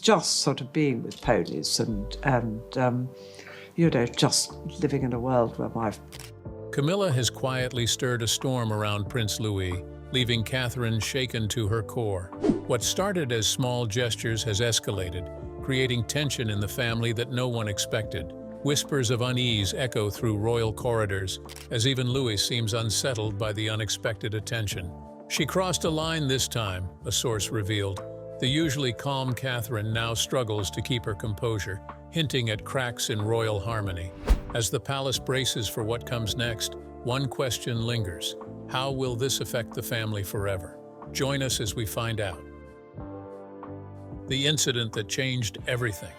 just sort of being with ponies and just living in a world where my... Camilla has quietly stirred a storm around Prince Louis, leaving Catherine shaken to her core. What started as small gestures has escalated, creating tension in the family that no one expected. Whispers of unease echo through royal corridors, as even Louis seems unsettled by the unexpected attention. She crossed a line this time, a source revealed. The usually calm Catherine now struggles to keep her composure, hinting at cracks in royal harmony. As the palace braces for what comes next, one question lingers. How will this affect the family forever? Join us as we find out. The incident that changed everything.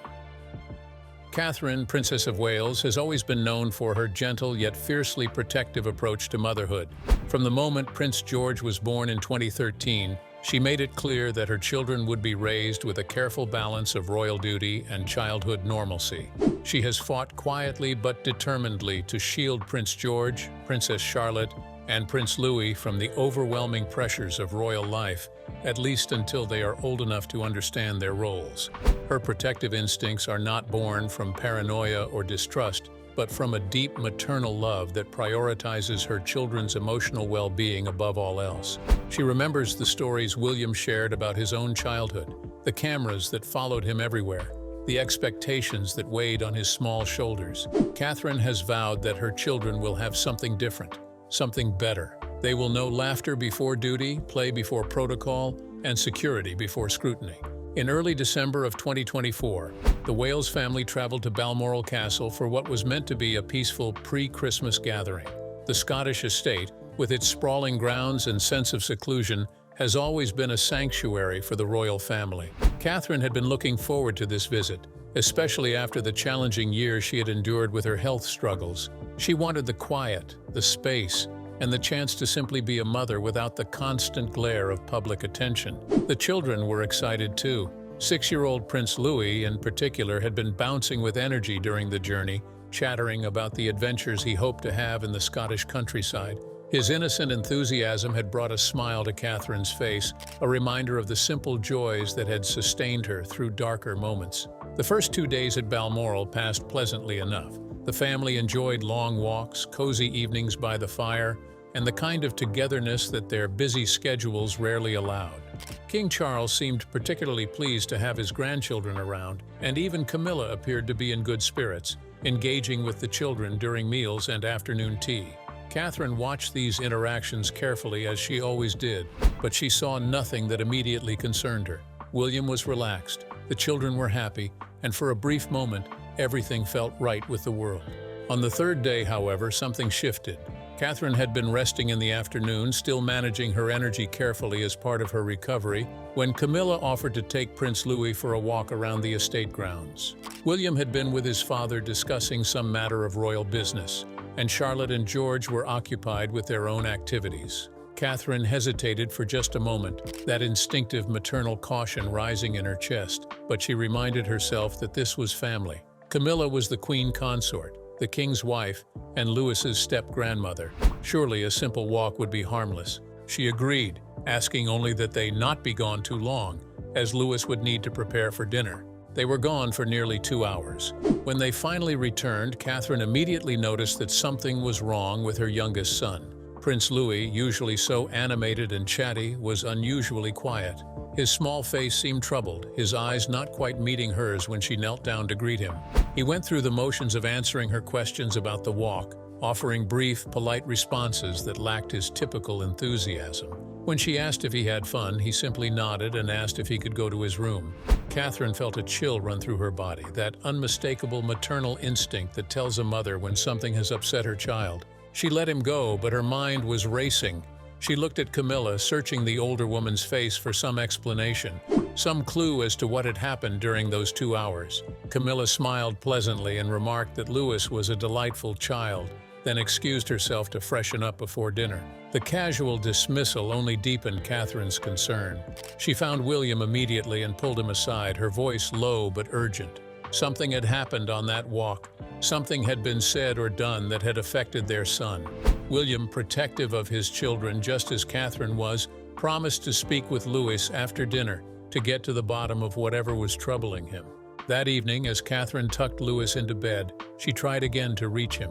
Catherine, Princess of Wales, has always been known for her gentle yet fiercely protective approach to motherhood. From the moment Prince George was born in 2013, she made it clear that her children would be raised with a careful balance of royal duty and childhood normalcy. She has fought quietly but determinedly to shield Prince George, Princess Charlotte, and Prince Louis from the overwhelming pressures of royal life, at least until they are old enough to understand their roles. Her protective instincts are not born from paranoia or distrust, but from a deep maternal love that prioritizes her children's emotional well-being above all else. She remembers the stories William shared about his own childhood, the cameras that followed him everywhere, the expectations that weighed on his small shoulders. Catherine has vowed that her children will have something different, something better. They will know laughter before duty, play before protocol, and security before scrutiny. In early December of 2024, the Wales family traveled to Balmoral Castle for what was meant to be a peaceful pre-Christmas gathering. The Scottish estate, with its sprawling grounds and sense of seclusion, has always been a sanctuary for the royal family. Catherine had been looking forward to this visit, especially after the challenging years she had endured with her health struggles. She wanted the quiet, the space, and the chance to simply be a mother without the constant glare of public attention. The children were excited too. 6-year-old Prince Louis, in particular, had been bouncing with energy during the journey, chattering about the adventures he hoped to have in the Scottish countryside. His innocent enthusiasm had brought a smile to Catherine's face, a reminder of the simple joys that had sustained her through darker moments. The first 2 days at Balmoral passed pleasantly enough. The family enjoyed long walks, cozy evenings by the fire, and the kind of togetherness that their busy schedules rarely allowed. King Charles seemed particularly pleased to have his grandchildren around, and even Camilla appeared to be in good spirits, engaging with the children during meals and afternoon tea. Catherine watched these interactions carefully, as she always did, but she saw nothing that immediately concerned her. William was relaxed, the children were happy, and for a brief moment, everything felt right with the world. On the third day, however, something shifted. Catherine had been resting in the afternoon, still managing her energy carefully as part of her recovery, when Camilla offered to take Prince Louis for a walk around the estate grounds. William had been with his father discussing some matter of royal business, and Charlotte and George were occupied with their own activities. Catherine hesitated for just a moment, that instinctive maternal caution rising in her chest, but she reminded herself that this was family. Camilla was the queen consort, the king's wife, and Louis's step-grandmother. Surely a simple walk would be harmless. She agreed, asking only that they not be gone too long, as Louis would need to prepare for dinner. They were gone for nearly 2 hours. When they finally returned, Catherine immediately noticed that something was wrong with her youngest son. Prince Louis, usually so animated and chatty, was unusually quiet. His small face seemed troubled, his eyes not quite meeting hers when she knelt down to greet him. He went through the motions of answering her questions about the walk, offering brief, polite responses that lacked his typical enthusiasm. When she asked if he had fun, he simply nodded and asked if he could go to his room. Catherine felt a chill run through her body, that unmistakable maternal instinct that tells a mother when something has upset her child. She let him go, but her mind was racing. She looked at Camilla, searching the older woman's face for some explanation, some clue as to what had happened during those 2 hours. Camilla smiled pleasantly and remarked that Louis was a delightful child, then excused herself to freshen up before dinner. The casual dismissal only deepened Catherine's concern. She found William immediately and pulled him aside, her voice low but urgent. Something had happened on that walk. Something had been said or done that had affected their son. William, protective of his children just as Catherine was, promised to speak with Louis after dinner, to get to the bottom of whatever was troubling him. That evening, as Catherine tucked Louis into bed, she tried again to reach him.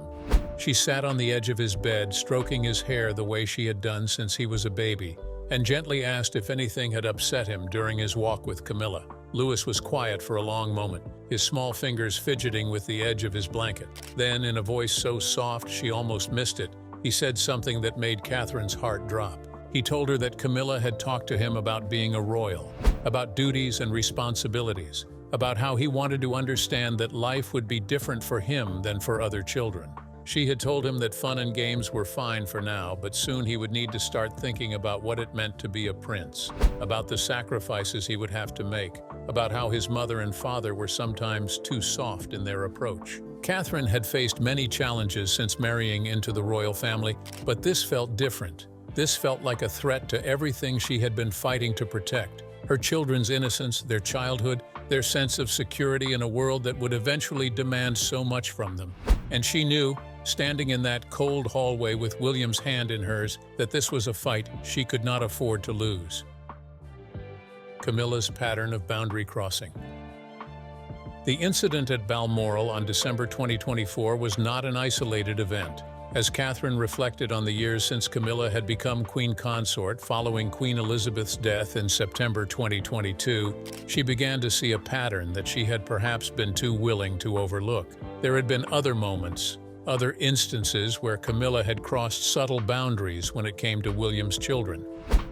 She sat on the edge of his bed, stroking his hair the way she had done since he was a baby, and gently asked if anything had upset him during his walk with Camilla. Louis was quiet for a long moment, his small fingers fidgeting with the edge of his blanket. Then, in a voice so soft she almost missed it, he said something that made Catherine's heart drop. He told her that Camilla had talked to him about being a royal, about duties and responsibilities, about how he wanted to understand that life would be different for him than for other children. She had told him that fun and games were fine for now, but soon he would need to start thinking about what it meant to be a prince, about the sacrifices he would have to make, about how his mother and father were sometimes too soft in their approach. Catherine had faced many challenges since marrying into the royal family, but this felt different. This felt like a threat to everything she had been fighting to protect: her children's innocence, their childhood, their sense of security in a world that would eventually demand so much from them. And she knew, standing in that cold hallway with William's hand in hers, that this was a fight she could not afford to lose. Camilla's pattern of boundary crossing. The incident at Balmoral on December 2024 was not an isolated event. As Catherine reflected on the years since Camilla had become Queen Consort following Queen Elizabeth's death in September 2022, she began to see a pattern that she had perhaps been too willing to overlook. There had been other moments, other instances where Camilla had crossed subtle boundaries when it came to William's children.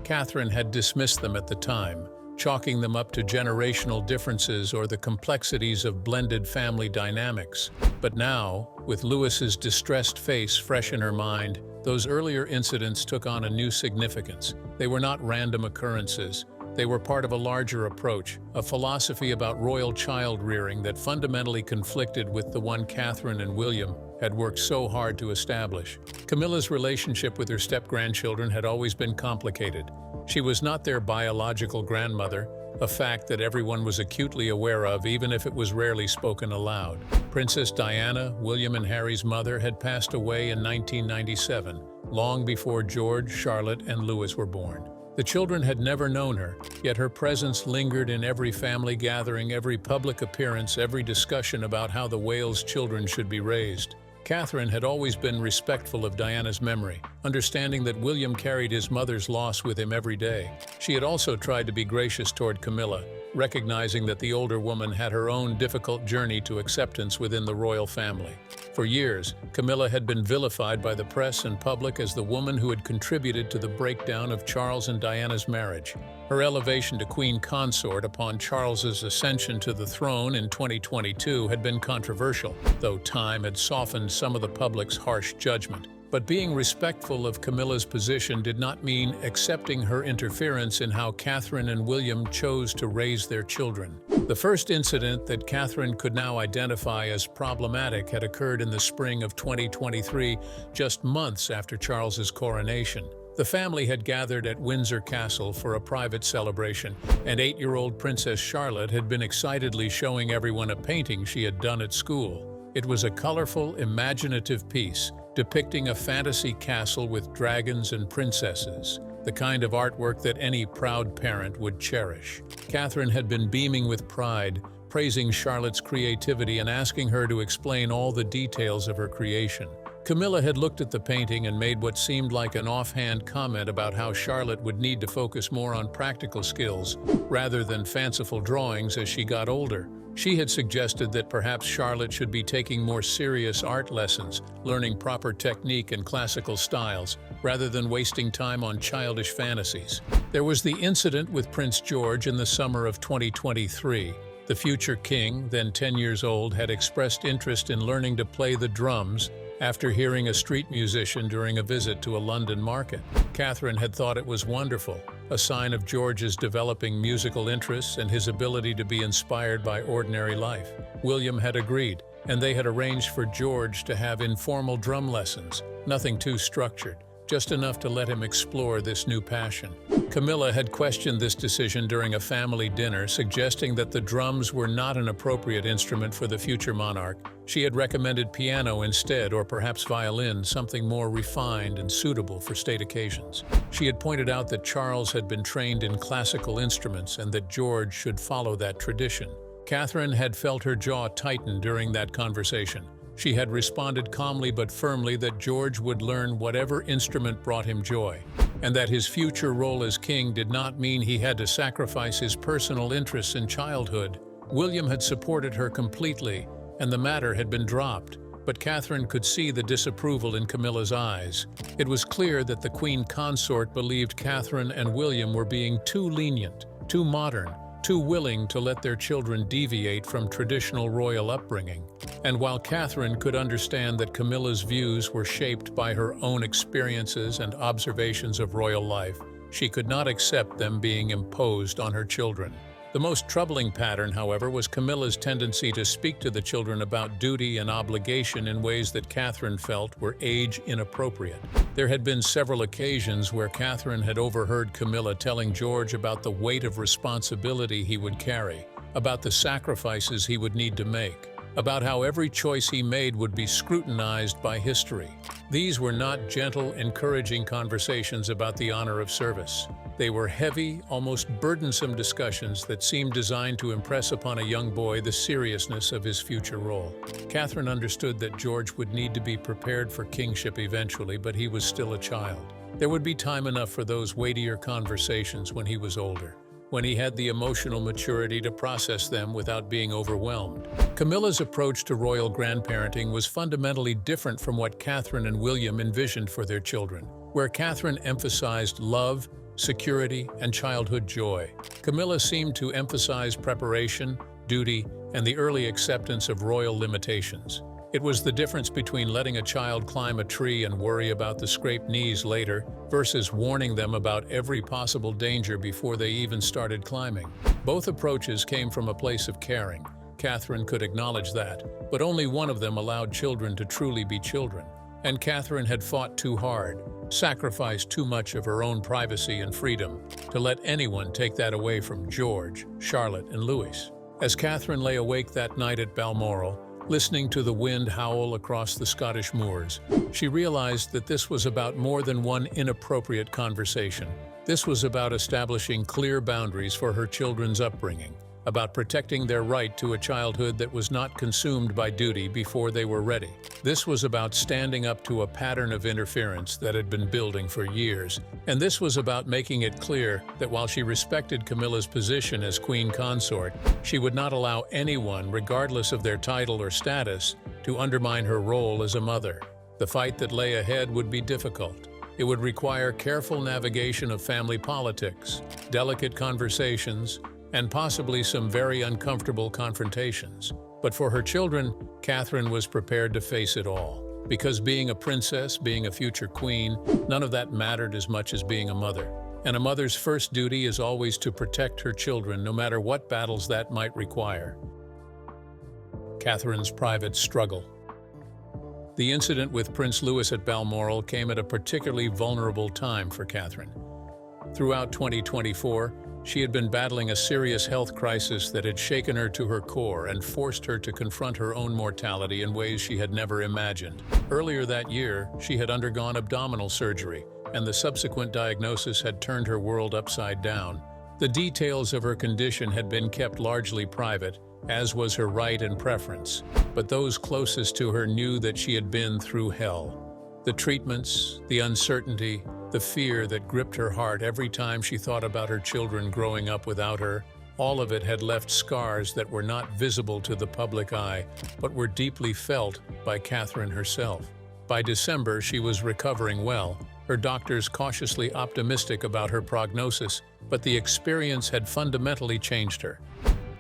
Catherine had dismissed them at the time, chalking them up to generational differences or the complexities of blended family dynamics. But now, with Louis's distressed face fresh in her mind, those earlier incidents took on a new significance. They were not random occurrences. They were part of a larger approach, a philosophy about royal child-rearing that fundamentally conflicted with the one Catherine and William had worked so hard to establish. Camilla's relationship with her step-grandchildren had always been complicated. She was not their biological grandmother, a fact that everyone was acutely aware of even if it was rarely spoken aloud. Princess Diana, William and Harry's mother, had passed away in 1997, long before George, Charlotte, and Louis were born. The children had never known her, yet her presence lingered in every family gathering, every public appearance, every discussion about how the Wales children should be raised. Catherine had always been respectful of Diana's memory, understanding that William carried his mother's loss with him every day. She had also tried to be gracious toward Camilla, recognizing that the older woman had her own difficult journey to acceptance within the royal family. For years, Camilla had been vilified by the press and public as the woman who had contributed to the breakdown of Charles and Diana's marriage. Her elevation to Queen Consort upon Charles's ascension to the throne in 2022 had been controversial, though time had softened some of the public's harsh judgment. But being respectful of Camilla's position did not mean accepting her interference in how Catherine and William chose to raise their children. The first incident that Catherine could now identify as problematic had occurred in the spring of 2023, just months after Charles's coronation. The family had gathered at Windsor Castle for a private celebration, and 8-year-old Princess Charlotte had been excitedly showing everyone a painting she had done at school. It was a colorful, imaginative piece, depicting a fantasy castle with dragons and princesses, the kind of artwork that any proud parent would cherish. Catherine had been beaming with pride, praising Charlotte's creativity and asking her to explain all the details of her creation. Camilla had looked at the painting and made what seemed like an offhand comment about how Charlotte would need to focus more on practical skills rather than fanciful drawings as she got older. She had suggested that perhaps Charlotte should be taking more serious art lessons, learning proper technique and classical styles, rather than wasting time on childish fantasies. There was the incident with Prince George in the summer of 2023. The future king, then 10 years old, had expressed interest in learning to play the drums after hearing a street musician during a visit to a London market. Catherine had thought it was wonderful, a sign of George's developing musical interests and his ability to be inspired by ordinary life. William had agreed, and they had arranged for George to have informal drum lessons, nothing too structured, just enough to let him explore this new passion. Camilla had questioned this decision during a family dinner, suggesting that the drums were not an appropriate instrument for the future monarch. She had recommended piano instead, or perhaps violin, something more refined and suitable for state occasions. She had pointed out that Charles had been trained in classical instruments and that George should follow that tradition. Catherine had felt her jaw tighten during that conversation. She had responded calmly but firmly that George would learn whatever instrument brought him joy, and that his future role as king did not mean he had to sacrifice his personal interests in childhood. William had supported her completely, and the matter had been dropped, but Catherine could see the disapproval in Camilla's eyes. It was clear that the Queen Consort believed Catherine and William were being too lenient, too modern, too willing to let their children deviate from traditional royal upbringing. And while Catherine could understand that Camilla's views were shaped by her own experiences and observations of royal life, she could not accept them being imposed on her children. The most troubling pattern, however, was Camilla's tendency to speak to the children about duty and obligation in ways that Catherine felt were age inappropriate. There had been several occasions where Catherine had overheard Camilla telling George about the weight of responsibility he would carry, about the sacrifices he would need to make, about how every choice he made would be scrutinized by history. These were not gentle, encouraging conversations about the honor of service. They were heavy, almost burdensome discussions that seemed designed to impress upon a young boy the seriousness of his future role. Catherine understood that George would need to be prepared for kingship eventually, but he was still a child. There would be time enough for those weightier conversations when he was older, when he had the emotional maturity to process them without being overwhelmed. Camilla's approach to royal grandparenting was fundamentally different from what Catherine and William envisioned for their children, where Catherine emphasized love, security, and childhood joy. Camilla seemed to emphasize preparation, duty, and the early acceptance of royal limitations. It was the difference between letting a child climb a tree and worry about the scraped knees later versus warning them about every possible danger before they even started climbing. Both approaches came from a place of caring. Catherine could acknowledge that, but only one of them allowed children to truly be children. And Catherine had fought too hard, sacrificed too much of her own privacy and freedom to let anyone take that away from George, Charlotte, and Louis. As Catherine lay awake that night at Balmoral, listening to the wind howl across the Scottish moors, she realized that this was about more than one inappropriate conversation. This was about establishing clear boundaries for her children's upbringing, about protecting their right to a childhood that was not consumed by duty before they were ready. This was about standing up to a pattern of interference that had been building for years. And this was about making it clear that while she respected Camilla's position as Queen Consort, she would not allow anyone, regardless of their title or status, to undermine her role as a mother. The fight that lay ahead would be difficult. It would require careful navigation of family politics, delicate conversations, and possibly some very uncomfortable confrontations. But for her children, Catherine was prepared to face it all. Because being a princess, being a future queen, none of that mattered as much as being a mother. And a mother's first duty is always to protect her children, no matter what battles that might require. Catherine's private struggle. The incident with Prince Louis at Balmoral came at a particularly vulnerable time for Catherine. Throughout 2024, she had been battling a serious health crisis that had shaken her to her core and forced her to confront her own mortality in ways she had never imagined. Earlier that year, she had undergone abdominal surgery, and the subsequent diagnosis had turned her world upside down. The details of her condition had been kept largely private, as was her right and preference, but those closest to her knew that she had been through hell. The treatments, the uncertainty, the fear that gripped her heart every time she thought about her children growing up without her, all of it had left scars that were not visible to the public eye, but were deeply felt by Catherine herself. By December, she was recovering well, her doctors cautiously optimistic about her prognosis, but the experience had fundamentally changed her.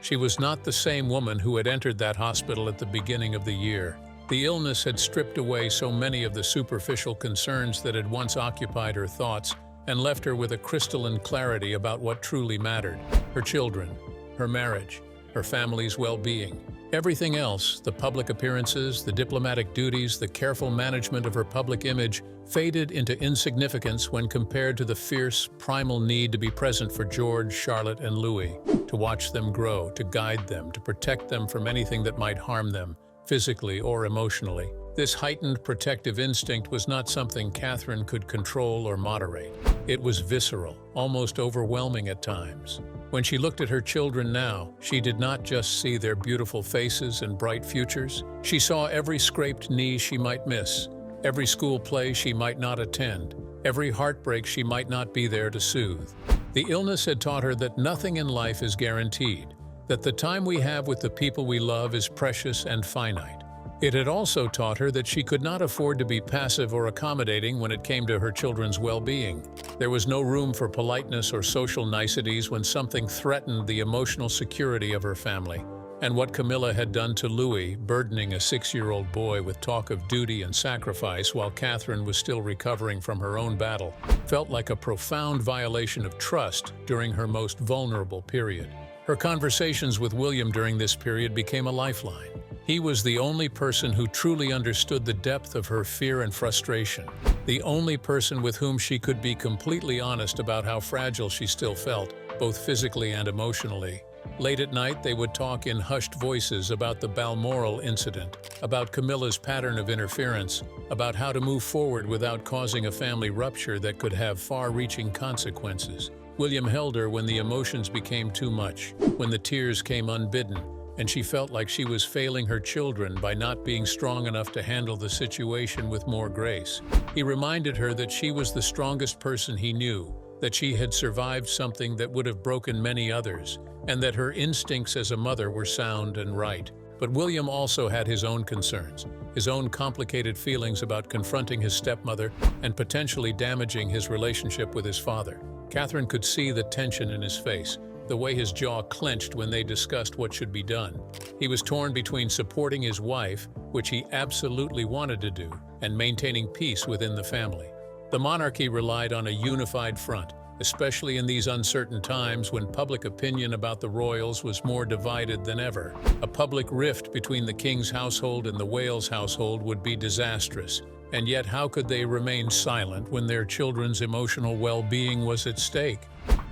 She was not the same woman who had entered that hospital at the beginning of the year. The illness had stripped away so many of the superficial concerns that had once occupied her thoughts and left her with a crystalline clarity about what truly mattered: her children, her marriage, her family's well-being. Everything else, the public appearances, the diplomatic duties, the careful management of her public image, faded into insignificance when compared to the fierce, primal need to be present for George, Charlotte, and Louis, to watch them grow, to guide them, to protect them from anything that might harm them, physically or emotionally. This heightened protective instinct was not something Catherine could control or moderate. It was visceral, almost overwhelming at times. When she looked at her children now, she did not just see their beautiful faces and bright futures. She saw every scraped knee she might miss, every school play she might not attend, every heartbreak she might not be there to soothe. The illness had taught her that nothing in life is guaranteed, that the time we have with the people we love is precious and finite. It had also taught her that she could not afford to be passive or accommodating when it came to her children's well-being. There was no room for politeness or social niceties when something threatened the emotional security of her family. And what Camilla had done to Louis, burdening a 6-year-old boy with talk of duty and sacrifice while Catherine was still recovering from her own battle, felt like a profound violation of trust during her most vulnerable period. Her conversations with William during this period became a lifeline. He was the only person who truly understood the depth of her fear and frustration, the only person with whom she could be completely honest about how fragile she still felt, both physically and emotionally. Late at night, they would talk in hushed voices about the Balmoral incident, about Camilla's pattern of interference, about how to move forward without causing a family rupture that could have far-reaching consequences. William held her when the emotions became too much, when the tears came unbidden, and she felt like she was failing her children by not being strong enough to handle the situation with more grace. He reminded her that she was the strongest person he knew, that she had survived something that would have broken many others, and that her instincts as a mother were sound and right. But William also had his own concerns, his own complicated feelings about confronting his stepmother and potentially damaging his relationship with his father. Catherine could see the tension in his face, the way his jaw clenched when they discussed what should be done. He was torn between supporting his wife, which he absolutely wanted to do, and maintaining peace within the family. The monarchy relied on a unified front, especially in these uncertain times when public opinion about the royals was more divided than ever. A public rift between the king's household and the Wales household would be disastrous, and yet how could they remain silent when their children's emotional well-being was at stake?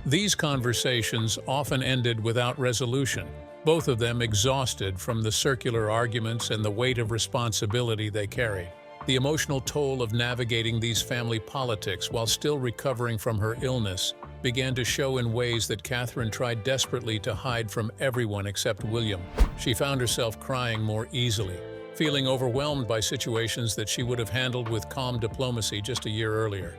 These conversations often ended without resolution, both of them exhausted from the circular arguments and the weight of responsibility they carried. The emotional toll of navigating these family politics while still recovering from her illness began to show in ways that Catherine tried desperately to hide from everyone except William. She found herself crying more easily, feeling overwhelmed by situations that she would have handled with calm diplomacy just a year earlier.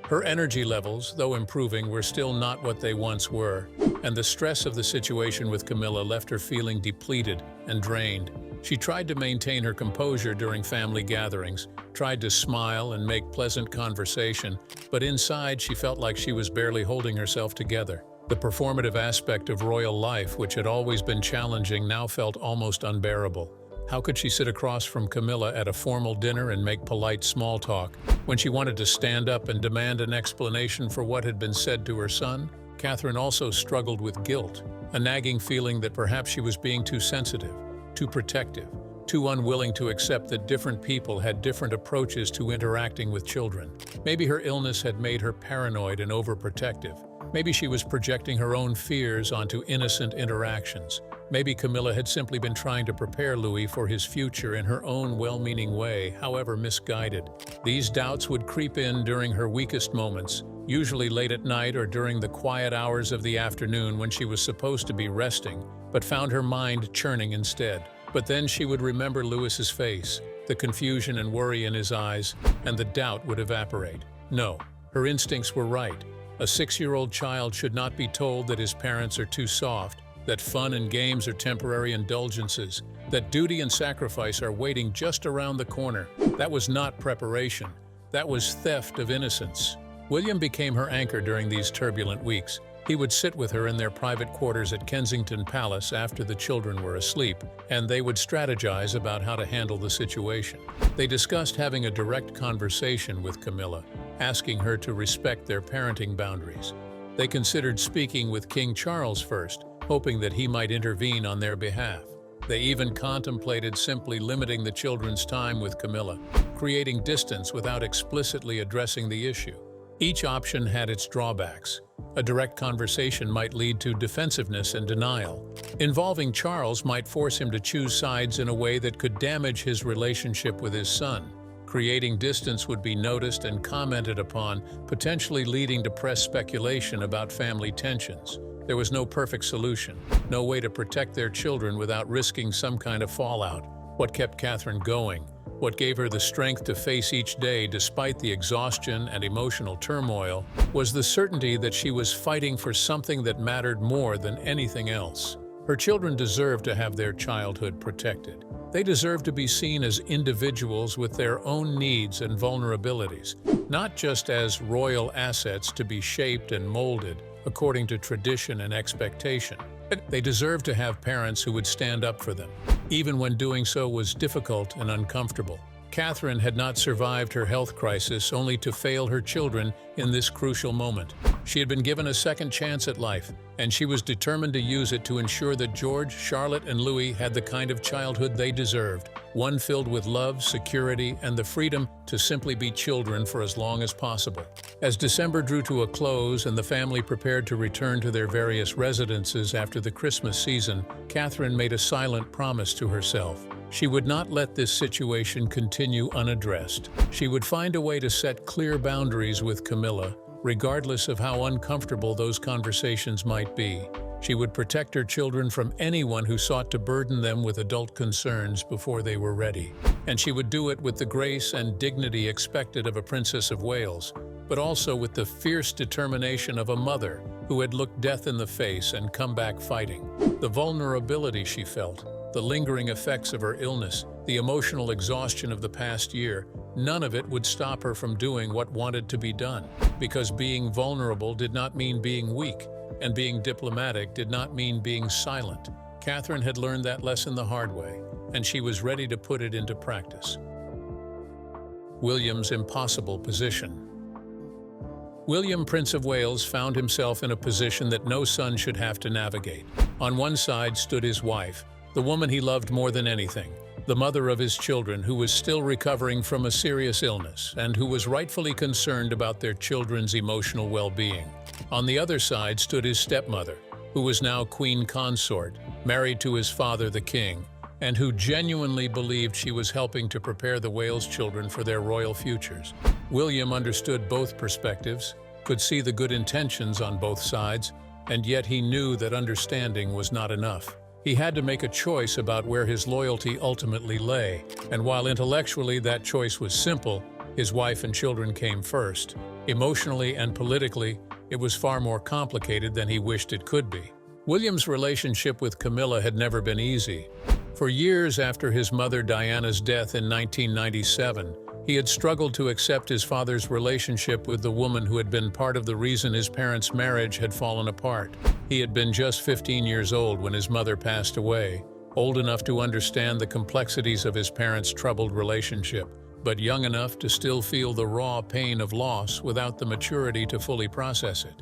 Her energy levels, though improving, were still not what they once were, and the stress of the situation with Camilla left her feeling depleted and drained. She tried to maintain her composure during family gatherings, tried to smile and make pleasant conversation, but inside she felt like she was barely holding herself together. The performative aspect of royal life, which had always been challenging, now felt almost unbearable. How could she sit across from Camilla at a formal dinner and make polite small talk when she wanted to stand up and demand an explanation for what had been said to her son? Catherine also struggled with guilt, a nagging feeling that perhaps she was being too sensitive, too protective, too unwilling to accept that different people had different approaches to interacting with children. Maybe her illness had made her paranoid and overprotective. Maybe she was projecting her own fears onto innocent interactions. Maybe Camilla had simply been trying to prepare Louis for his future in her own well-meaning way, however misguided. These doubts would creep in during her weakest moments, usually late at night or during the quiet hours of the afternoon when she was supposed to be resting, but found her mind churning instead. But then she would remember Louis's face, the confusion and worry in his eyes, and the doubt would evaporate. No, her instincts were right. A 6-year-old child should not be told that his parents are too soft, that fun and games are temporary indulgences, that duty and sacrifice are waiting just around the corner. That was not preparation. That was theft of innocence. William became her anchor during these turbulent weeks. He would sit with her in their private quarters at Kensington Palace after the children were asleep, and they would strategize about how to handle the situation. They discussed having a direct conversation with Camilla, asking her to respect their parenting boundaries. They considered speaking with King Charles first, hoping that he might intervene on their behalf. They even contemplated simply limiting the children's time with Camilla, creating distance without explicitly addressing the issue. Each option had its drawbacks. A direct conversation might lead to defensiveness and denial. Involving Charles might force him to choose sides in a way that could damage his relationship with his son. Creating distance would be noticed and commented upon, potentially leading to press speculation about family tensions. There was no perfect solution, no way to protect their children without risking some kind of fallout. What kept Catherine going? What gave her the strength to face each day despite the exhaustion and emotional turmoil was the certainty that she was fighting for something that mattered more than anything else. Her children deserved to have their childhood protected. They deserved to be seen as individuals with their own needs and vulnerabilities, not just as royal assets to be shaped and molded according to tradition and expectation. They deserved to have parents who would stand up for them, even when doing so was difficult and uncomfortable. Catherine had not survived her health crisis only to fail her children in this crucial moment. She had been given a second chance at life, and she was determined to use it to ensure that George, Charlotte, and Louis had the kind of childhood they deserved, one filled with love, security, and the freedom to simply be children for as long as possible. As December drew to a close and the family prepared to return to their various residences after the Christmas season, Catherine made a silent promise to herself. She would not let this situation continue unaddressed. She would find a way to set clear boundaries with Camilla, regardless of how uncomfortable those conversations might be. She would protect her children from anyone who sought to burden them with adult concerns before they were ready. And she would do it with the grace and dignity expected of a Princess of Wales, but also with the fierce determination of a mother who had looked death in the face and come back fighting. The vulnerability she felt, the lingering effects of her illness, the emotional exhaustion of the past year, none of it would stop her from doing what wanted to be done. Because being vulnerable did not mean being weak, and being diplomatic did not mean being silent. Catherine had learned that lesson the hard way, and she was ready to put it into practice. William's impossible position. William, Prince of Wales, found himself in a position that no son should have to navigate. On one side stood his wife, the woman he loved more than anything, the mother of his children who was still recovering from a serious illness and who was rightfully concerned about their children's emotional well-being. On the other side stood his stepmother, who was now Queen Consort, married to his father the king, and who genuinely believed she was helping to prepare the Wales children for their royal futures. William understood both perspectives, could see the good intentions on both sides, and yet he knew that understanding was not enough. He had to make a choice about where his loyalty ultimately lay, and while intellectually that choice was simple, his wife and children came first. Emotionally and politically, it was far more complicated than he wished it could be. William's relationship with Camilla had never been easy. For years after his mother Diana's death in 1997, he had struggled to accept his father's relationship with the woman who had been part of the reason his parents' marriage had fallen apart. He had been just 15 years old when his mother passed away, old enough to understand the complexities of his parents' troubled relationship, but young enough to still feel the raw pain of loss without the maturity to fully process it.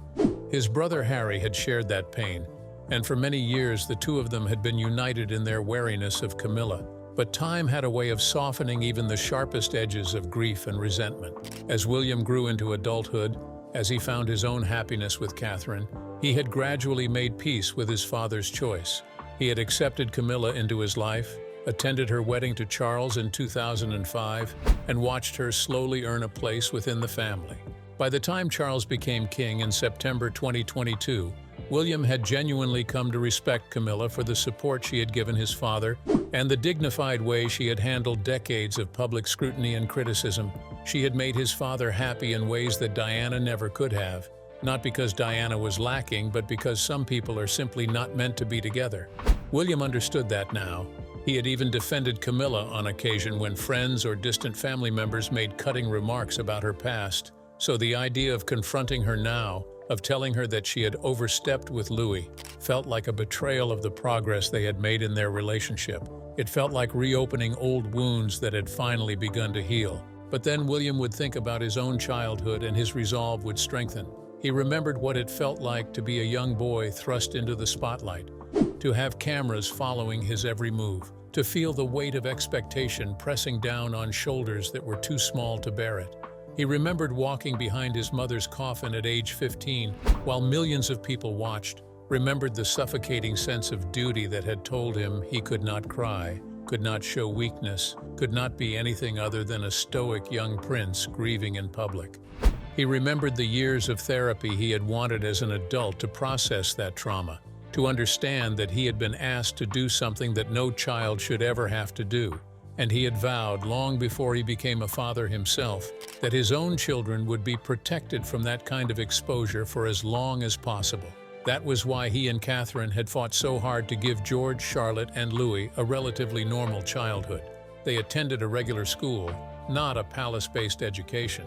His brother Harry had shared that pain, and for many years the two of them had been united in their wariness of Camilla. But time had a way of softening even the sharpest edges of grief and resentment. As William grew into adulthood, as he found his own happiness with Catherine, he had gradually made peace with his father's choice. He had accepted Camilla into his life, attended her wedding to Charles in 2005, and watched her slowly earn a place within the family. By the time Charles became king in September 2022, William had genuinely come to respect Camilla for the support she had given his father and the dignified way she had handled decades of public scrutiny and criticism. She had made his father happy in ways that Diana never could have, not because Diana was lacking, but because some people are simply not meant to be together. William understood that now. He had even defended Camilla on occasion when friends or distant family members made cutting remarks about her past. So the idea of confronting her now, of telling her that she had overstepped with Louis, felt like a betrayal of the progress they had made in their relationship. It felt like reopening old wounds that had finally begun to heal. But then William would think about his own childhood and his resolve would strengthen. He remembered what it felt like to be a young boy thrust into the spotlight, to have cameras following his every move, to feel the weight of expectation pressing down on shoulders that were too small to bear it. He remembered walking behind his mother's coffin at age 15 while millions of people watched, remembered the suffocating sense of duty that had told him he could not cry, could not show weakness, could not be anything other than a stoic young prince grieving in public. He remembered the years of therapy he had wanted as an adult to process that trauma, to understand that he had been asked to do something that no child should ever have to do, and he had vowed long before he became a father himself that his own children would be protected from that kind of exposure for as long as possible. That was why he and Catherine had fought so hard to give George, Charlotte, and Louis a relatively normal childhood. They attended a regular school, not a palace-based education.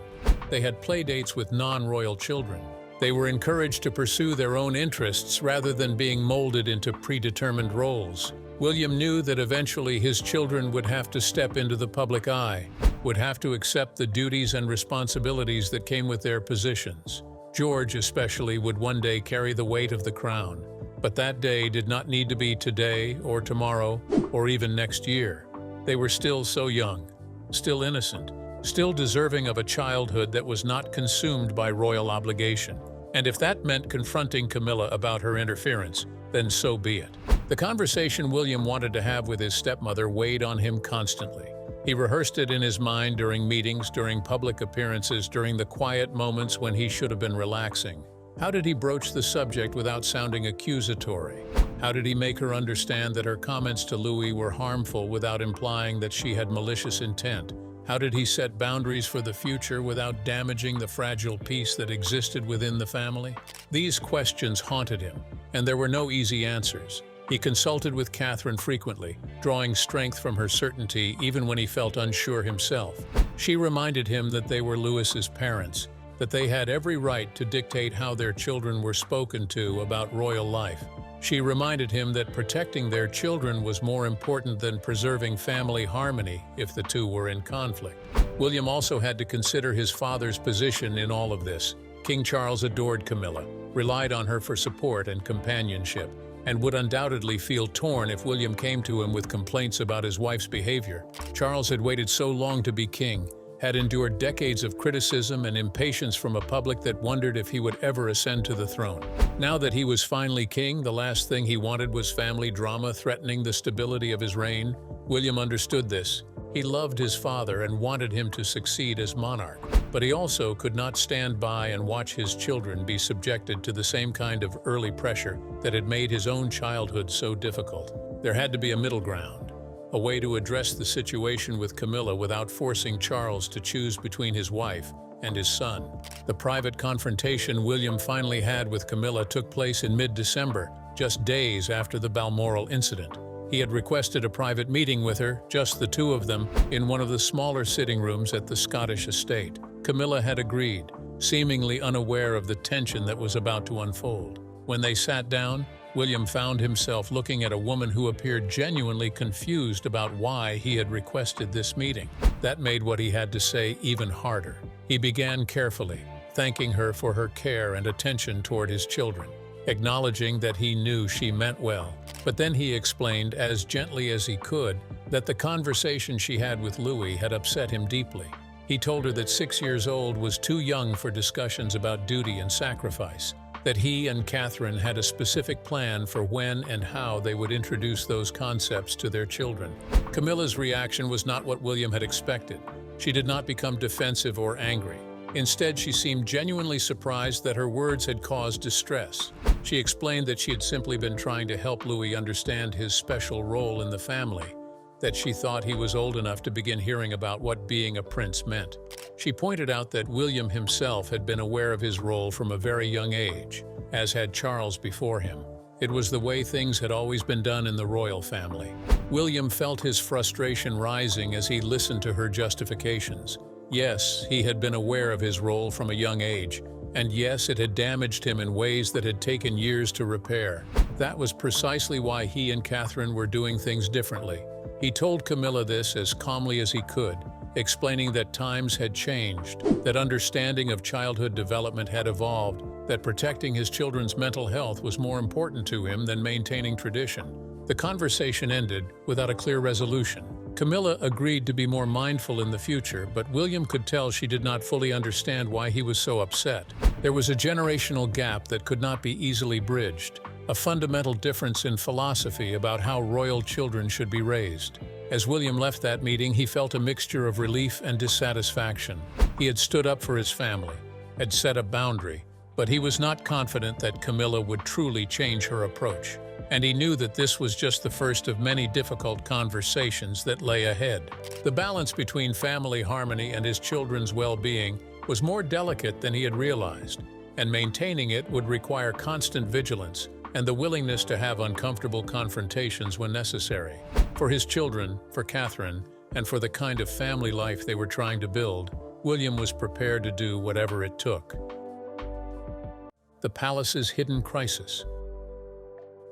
They had playdates with non-royal children. They were encouraged to pursue their own interests rather than being molded into predetermined roles. William knew that eventually his children would have to step into the public eye, would have to accept the duties and responsibilities that came with their positions. George especially would one day carry the weight of the crown, but that day did not need to be today or tomorrow or even next year. They were still so young, still innocent, still deserving of a childhood that was not consumed by royal obligation. And if that meant confronting Camilla about her interference, then so be it. The conversation William wanted to have with his stepmother weighed on him constantly. He rehearsed it in his mind during meetings, during public appearances, during the quiet moments when he should have been relaxing. How did he broach the subject without sounding accusatory? How did he make her understand that her comments to Louis were harmful without implying that she had malicious intent? How did he set boundaries for the future without damaging the fragile peace that existed within the family? These questions haunted him, and there were no easy answers. He consulted with Catherine frequently, drawing strength from her certainty even when he felt unsure himself. She reminded him that they were Louis's parents, that they had every right to dictate how their children were spoken to about royal life. She reminded him that protecting their children was more important than preserving family harmony if the two were in conflict. William also had to consider his father's position in all of this. King Charles adored Camilla, relied on her for support and companionship, and would undoubtedly feel torn if William came to him with complaints about his wife's behavior. Charles had waited so long to be king, had endured decades of criticism and impatience from a public that wondered if he would ever ascend to the throne. Now that he was finally king, the last thing he wanted was family drama threatening the stability of his reign. William understood this. He loved his father and wanted him to succeed as monarch, but he also could not stand by and watch his children be subjected to the same kind of early pressure that had made his own childhood so difficult. There had to be a middle ground. A way to address the situation with Camilla without forcing Charles to choose between his wife and his son. The private confrontation William finally had with Camilla took place in mid-December, just days after the Balmoral incident. He had requested a private meeting with her, just the two of them, in one of the smaller sitting rooms at the Scottish estate. Camilla had agreed, seemingly unaware of the tension that was about to unfold. When they sat down, William found himself looking at a woman who appeared genuinely confused about why he had requested this meeting. That made what he had to say even harder. He began carefully, thanking her for her care and attention toward his children, acknowledging that he knew she meant well. But then he explained, as gently as he could, that the conversation she had with Louis had upset him deeply. He told her that 6 years old was too young for discussions about duty and sacrifice, that he and Catherine had a specific plan for when and how they would introduce those concepts to their children. Camilla's reaction was not what William had expected. She did not become defensive or angry. Instead, she seemed genuinely surprised that her words had caused distress. She explained that she had simply been trying to help Louis understand his special role in the family, that she thought he was old enough to begin hearing about what being a prince meant. She pointed out that William himself had been aware of his role from a very young age, as had Charles before him. It was the way things had always been done in the royal family. William felt his frustration rising as he listened to her justifications. Yes, he had been aware of his role from a young age, and yes, it had damaged him in ways that had taken years to repair. That was precisely why he and Catherine were doing things differently. He told Camilla this as calmly as he could, explaining that times had changed, that understanding of childhood development had evolved, that protecting his children's mental health was more important to him than maintaining tradition. The conversation ended without a clear resolution. Camilla agreed to be more mindful in the future, but William could tell she did not fully understand why he was so upset. There was a generational gap that could not be easily bridged, a fundamental difference in philosophy about how royal children should be raised. As William left that meeting, he felt a mixture of relief and dissatisfaction. He had stood up for his family, had set a boundary, but he was not confident that Camilla would truly change her approach. And he knew that this was just the first of many difficult conversations that lay ahead. The balance between family harmony and his children's well-being was more delicate than he had realized, and maintaining it would require constant vigilance and the willingness to have uncomfortable confrontations when necessary. For his children, for Catherine, and for the kind of family life they were trying to build, William was prepared to do whatever it took. The palace's hidden crisis.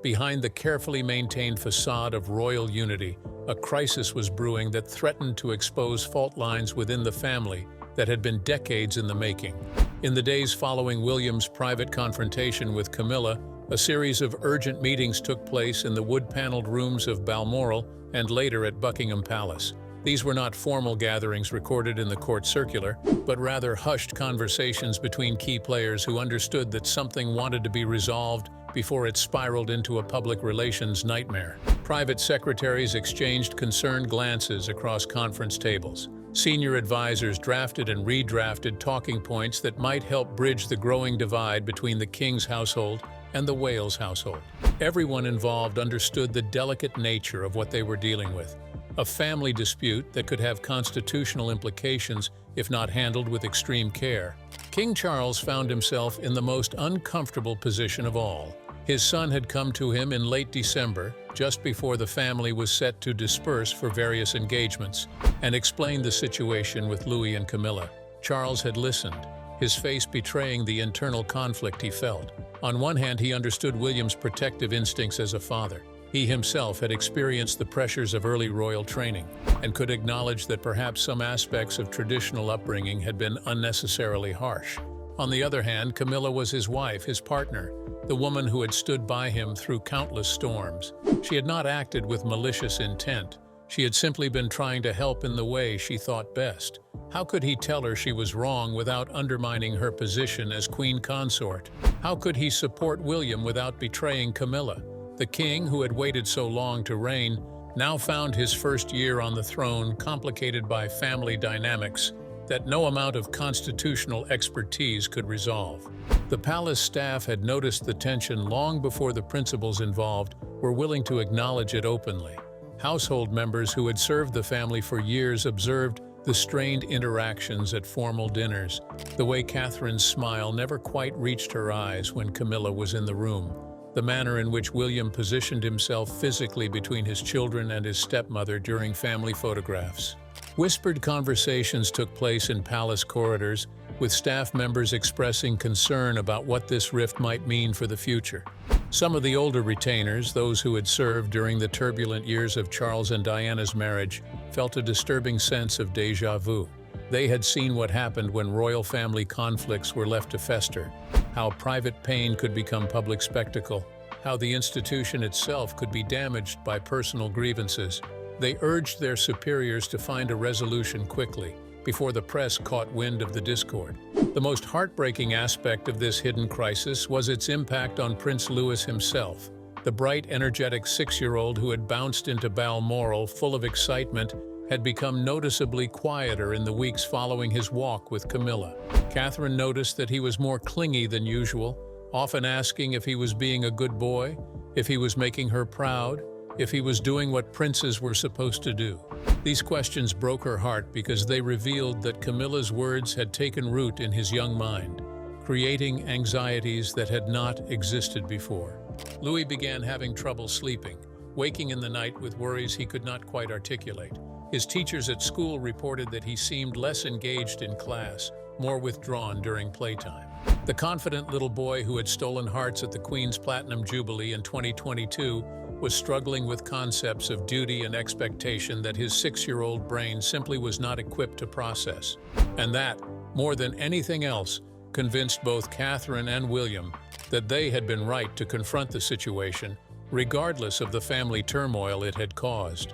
Behind the carefully maintained facade of royal unity, a crisis was brewing that threatened to expose fault lines within the family that had been decades in the making. In the days following William's private confrontation with Camilla, a series of urgent meetings took place in the wood-paneled rooms of Balmoral and later at Buckingham Palace. These were not formal gatherings recorded in the court circular, but rather hushed conversations between key players who understood that something wanted to be resolved before it spiraled into a public relations nightmare. Private secretaries exchanged concerned glances across conference tables. Senior advisors drafted and redrafted talking points that might help bridge the growing divide between the king's household and the Wales household. Everyone involved understood the delicate nature of what they were dealing with. A family dispute that could have constitutional implications if not handled with extreme care. King Charles found himself in the most uncomfortable position of all. His son had come to him in late December, just before the family was set to disperse for various engagements, and explained the situation with Louis and Camilla. Charles had listened, his face betraying the internal conflict he felt. On one hand, he understood William's protective instincts as a father. He himself had experienced the pressures of early royal training and could acknowledge that perhaps some aspects of traditional upbringing had been unnecessarily harsh. On the other hand, Camilla was his wife, his partner, the woman who had stood by him through countless storms. She had not acted with malicious intent. She had simply been trying to help in the way she thought best. How could he tell her she was wrong without undermining her position as queen consort? How could he support William without betraying Camilla? The king, who had waited so long to reign, now found his first year on the throne complicated by family dynamics that no amount of constitutional expertise could resolve. The palace staff had noticed the tension long before the principals involved were willing to acknowledge it openly. Household members who had served the family for years observed the strained interactions at formal dinners, the way Catherine's smile never quite reached her eyes when Camilla was in the room, the manner in which William positioned himself physically between his children and his stepmother during family photographs. Whispered conversations took place in palace corridors, with staff members expressing concern about what this rift might mean for the future. Some of the older retainers, those who had served during the turbulent years of Charles and Diana's marriage, felt a disturbing sense of déjà vu. They had seen what happened when royal family conflicts were left to fester, how private pain could become public spectacle, how the institution itself could be damaged by personal grievances. They urged their superiors to find a resolution quickly, before the press caught wind of the discord. The most heartbreaking aspect of this hidden crisis was its impact on Prince Louis himself, the bright, energetic 6-year-old who had bounced into Balmoral full of excitement had become noticeably quieter in the weeks following his walk with Camilla. Catherine noticed that he was more clingy than usual, often asking if he was being a good boy, if he was making her proud, if he was doing what princes were supposed to do. These questions broke her heart because they revealed that Camilla's words had taken root in his young mind, creating anxieties that had not existed before. Louis began having trouble sleeping, waking in the night with worries he could not quite articulate. His teachers at school reported that he seemed less engaged in class, more withdrawn during playtime. The confident little boy who had stolen hearts at the Queen's Platinum Jubilee in 2022 was struggling with concepts of duty and expectation that his 6-year-old brain simply was not equipped to process. And that, more than anything else, convinced both Catherine and William that they had been right to confront the situation, regardless of the family turmoil it had caused.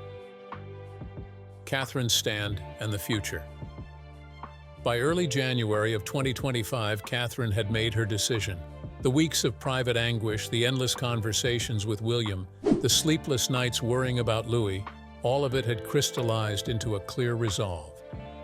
Catherine's stand and the future. By early January of 2025, Catherine had made her decision. The weeks of private anguish, the endless conversations with William, the sleepless nights worrying about Louis, all of it had crystallized into a clear resolve.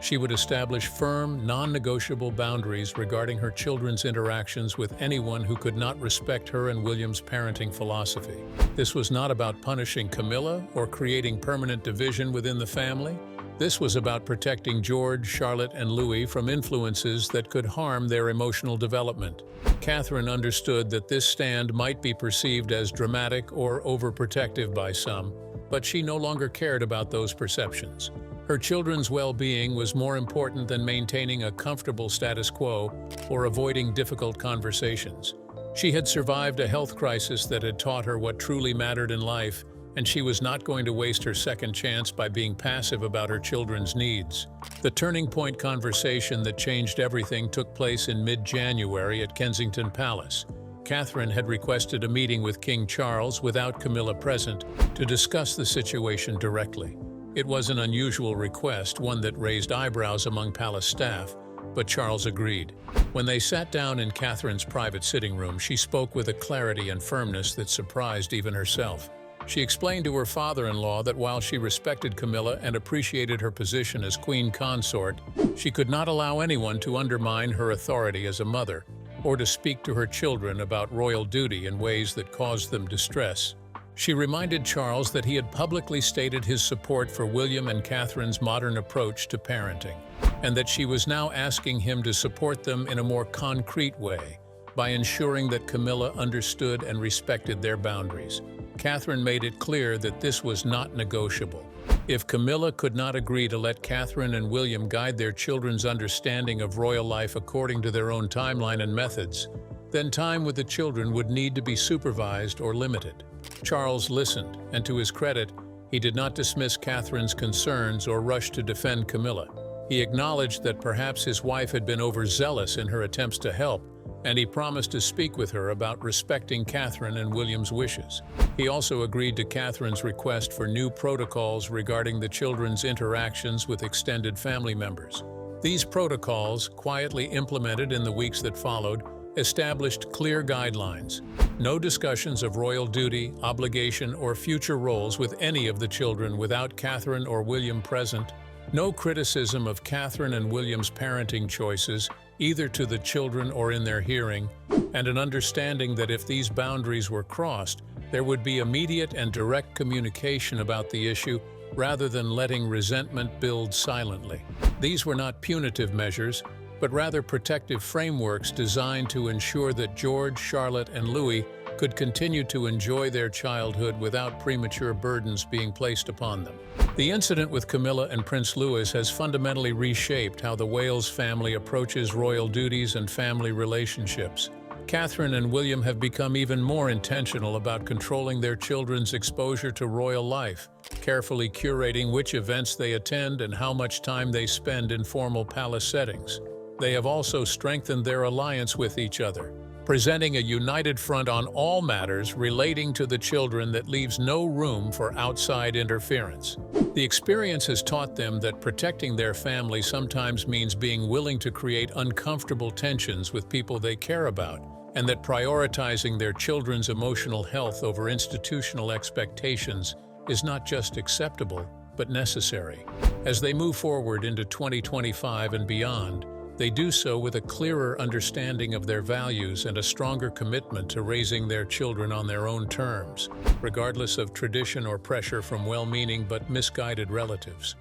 She would establish firm, non-negotiable boundaries regarding her children's interactions with anyone who could not respect her and William's parenting philosophy. This was not about punishing Camilla or creating permanent division within the family. This was about protecting George, Charlotte, and Louis from influences that could harm their emotional development. Catherine understood that this stand might be perceived as dramatic or overprotective by some, but she no longer cared about those perceptions. Her children's well-being was more important than maintaining a comfortable status quo or avoiding difficult conversations. She had survived a health crisis that had taught her what truly mattered in life, and she was not going to waste her second chance by being passive about her children's needs. The turning point conversation that changed everything took place in mid-January at Kensington Palace. Catherine had requested a meeting with King Charles without Camilla present to discuss the situation directly. It was an unusual request, one that raised eyebrows among palace staff, but Charles agreed. When they sat down in Catherine's private sitting room, she spoke with a clarity and firmness that surprised even herself. She explained to her father-in-law that while she respected Camilla and appreciated her position as queen consort, she could not allow anyone to undermine her authority as a mother or to speak to her children about royal duty in ways that caused them distress. She reminded Charles that he had publicly stated his support for William and Catherine's modern approach to parenting, and that she was now asking him to support them in a more concrete way by ensuring that Camilla understood and respected their boundaries. Catherine made it clear that this was not negotiable. If Camilla could not agree to let Catherine and William guide their children's understanding of royal life according to their own timeline and methods, then time with the children would need to be supervised or limited. Charles listened, and to his credit, he did not dismiss Catherine's concerns or rush to defend Camilla. He acknowledged that perhaps his wife had been overzealous in her attempts to help, and he promised to speak with her about respecting Catherine and William's wishes. He also agreed to Catherine's request for new protocols regarding the children's interactions with extended family members. These protocols, quietly implemented in the weeks that followed, established clear guidelines. No discussions of royal duty, obligation, or future roles with any of the children without Catherine or William present. No criticism of Catherine and William's parenting choices, either to the children or in their hearing, and an understanding that if these boundaries were crossed, there would be immediate and direct communication about the issue rather than letting resentment build silently. These were not punitive measures, but rather protective frameworks designed to ensure that George, Charlotte, and Louis could continue to enjoy their childhood without premature burdens being placed upon them. The incident with Camilla and Prince Louis has fundamentally reshaped how the Wales family approaches royal duties and family relationships. Catherine and William have become even more intentional about controlling their children's exposure to royal life, carefully curating which events they attend and how much time they spend in formal palace settings. They have also strengthened their alliance with each other, presenting a united front on all matters relating to the children that leaves no room for outside interference. The experience has taught them that protecting their family sometimes means being willing to create uncomfortable tensions with people they care about, and that prioritizing their children's emotional health over institutional expectations is not just acceptable, but necessary. As they move forward into 2025 and beyond, they do so with a clearer understanding of their values and a stronger commitment to raising their children on their own terms, regardless of tradition or pressure from well-meaning but misguided relatives.